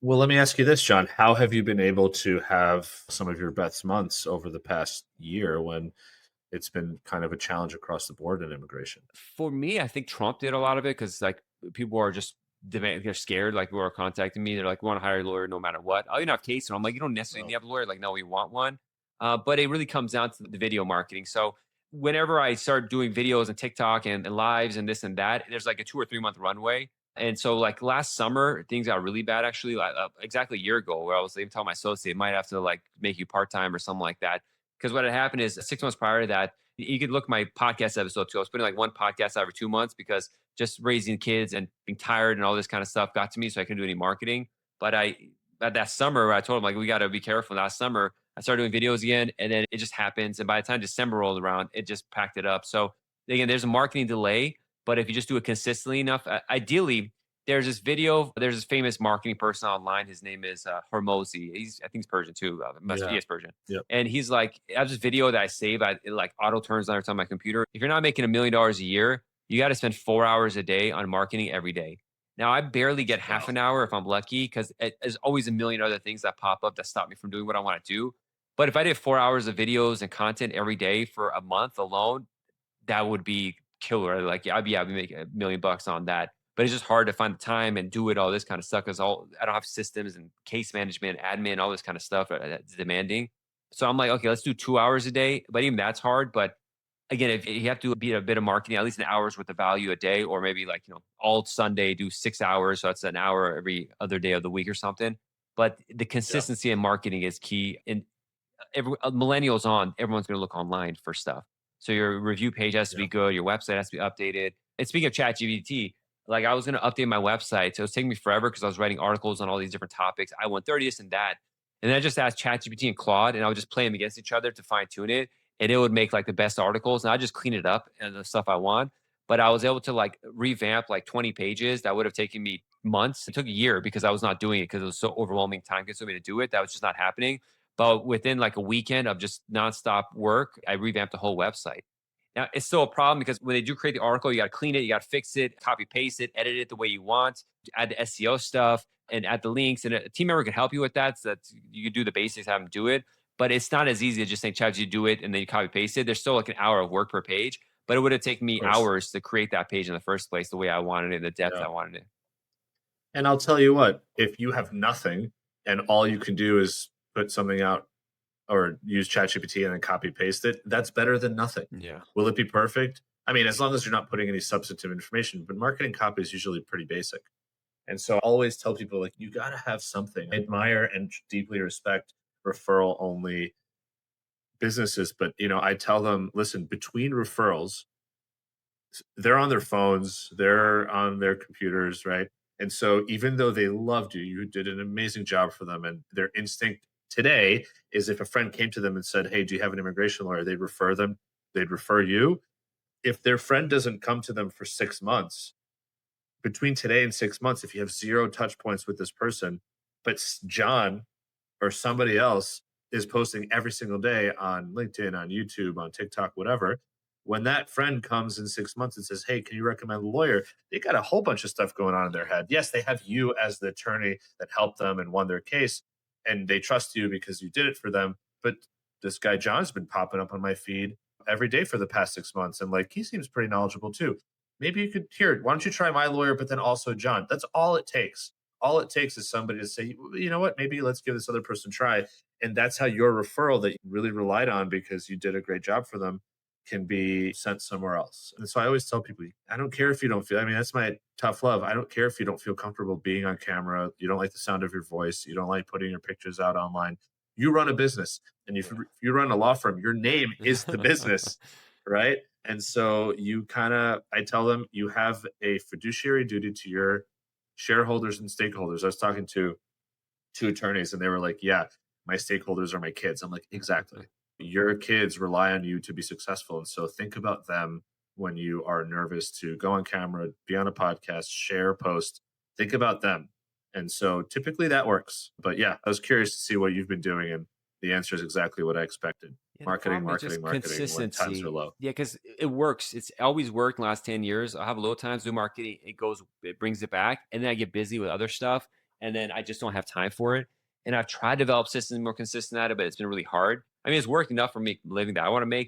Well, let me ask you this, John. How have you been able to have some of your best months over the past year when it's been kind of a challenge across the board in immigration? For me, I think Trump did a lot of it because like people are just they're scared. Like people are contacting me. They're like, we want to hire a lawyer no matter what. I even have case. And I'm like, you don't necessarily need Oh, to have a lawyer. Like, no, we want one. But it really comes down to the video marketing. So whenever I start doing videos and TikTok and lives and this and that, there's like a 2 or 3 month runway. And so like last summer, things got really bad actually, like exactly a year ago, where I was even telling my associate might have to like make you part time or something like that. Because what had happened is 6 months prior to that, you could look at my podcast episode too. I was putting like one podcast every 2 months because just raising kids and being tired and all this kind of stuff got to me. So I couldn't do any marketing. But at that summer, I told him like, we got to be careful. Last summer, I started doing videos again and then it just happens. And by the time December rolled around, it just packed it up. So again, there's a marketing delay, but if you just do it consistently enough, ideally, there's this famous marketing person online. His name is Hormozy. I think he's Persian too. He yeah. is Persian. Yep. And he's like, I have this video that I save. It like auto turns on every time on my computer. If you're not making $1 million a year, you got to spend 4 hours a day on marketing every day. Now I barely get half Wow. an hour if I'm lucky because there's always a million other things that pop up that stop me from doing what I want to do. But if I did 4 hours of videos and content every day for a month alone, that would be killer. Like, yeah, I'd be making $1 million on that. But it's just hard to find the time and do it, all this kind of stuff. Because I don't have systems and case management, admin, all this kind of stuff that's demanding. So I'm like, okay, let's do 2 hours a day. But even that's hard. But again, if you have to be a bit of marketing, at least an hour's worth of value a day, or maybe like, all Sunday, do 6 hours. So that's an hour every other day of the week or something. But the Yeah. consistency in marketing is key. And millennials on, everyone's going to look online for stuff. So your review page has to Yeah. be good. Your website has to be updated. And speaking of ChatGPT, like I was going to update my website. So it was taking me forever because I was writing articles on all these different topics. I want 30 this and that. And then I just asked ChatGPT and Claude and I would just play them against each other to fine tune it. And it would make like the best articles. And I just clean it up and the stuff I want. But I was able to like revamp like 20 pages that would have taken me months. It took a year because I was not doing it because it was so overwhelming, time consuming to do it. That was just not happening. But within like a weekend of just nonstop work, I revamped the whole website. Now it's still a problem because when they do create the article, you got to clean it, you got to fix it, copy paste it, edit it the way you want, add the SEO stuff, and add the links. And a team member can help you with that, so that you can do the basics, have them do it. But it's not as easy as just saying, "Chat, you do it," and then you copy paste it. There's still like an hour of work per page, but it would have taken Of me course. hours to create that page in the first place, the way I wanted it, the depth Yeah. I wanted it. And I'll tell you what, if you have nothing and all you can do is put something out or use ChatGPT and then copy paste it, that's better than nothing. Yeah. Will it be perfect? I mean, as long as you're not putting any substantive information, but marketing copy is usually pretty basic. And so I always tell people like you got to have something. I admire and deeply respect referral only businesses, but I tell them, listen, between referrals, they're on their phones, they're on their computers, right? And so even though they loved you, you did an amazing job for them, and their instinct today is if a friend came to them and said, "Hey, do you have an immigration lawyer?" They'd refer them, they'd refer you. If their friend doesn't come to them for 6 months, between today and 6 months, if you have zero touch points with this person, but John or somebody else is posting every single day on LinkedIn, on YouTube, on TikTok, whatever. When that friend comes in 6 months and says, "Hey, can you recommend a lawyer?" They got a whole bunch of stuff going on in their head. Yes, they have you as the attorney that helped them and won their case, and they trust you because you did it for them. But this guy John's been popping up on my feed every day for the past 6 months, and like he seems pretty knowledgeable too. Maybe you could here. Why don't you try my lawyer, but then also John? That's all it takes. All it takes is somebody to say, you know what, maybe let's give this other person a try. And that's how your referral that you really relied on because you did a great job for them can be sent somewhere else. And so I always tell people, I don't care if you don't feel, I mean, that's my tough love. I don't care if you don't feel comfortable being on camera. You don't like the sound of your voice. You don't like putting your pictures out online. You run a business. And if you run a law firm, your name is the Yeah. business, right? And so I tell them you have a fiduciary duty to your shareholders and stakeholders. I was talking to two attorneys and they were like, "Yeah, my stakeholders are my kids." I'm like, "Exactly. Your kids rely on you to be successful. And so think about them when you are nervous to go on camera, be on a podcast, share, post. Think about them." And so typically that works. But yeah, I was curious to see what you've been doing. And the answer is exactly what I expected: Yeah, the marketing, problem is marketing, just marketing when times are consistency. low. Yeah, because it works. It's always worked in the last 10 years. I have low times do marketing. It brings it back. And then I get busy with other stuff. and then I just don't have time for it. And I've tried to develop systems more consistent at it, but it's been really hard. I mean, it's worked enough for me living that I want to make,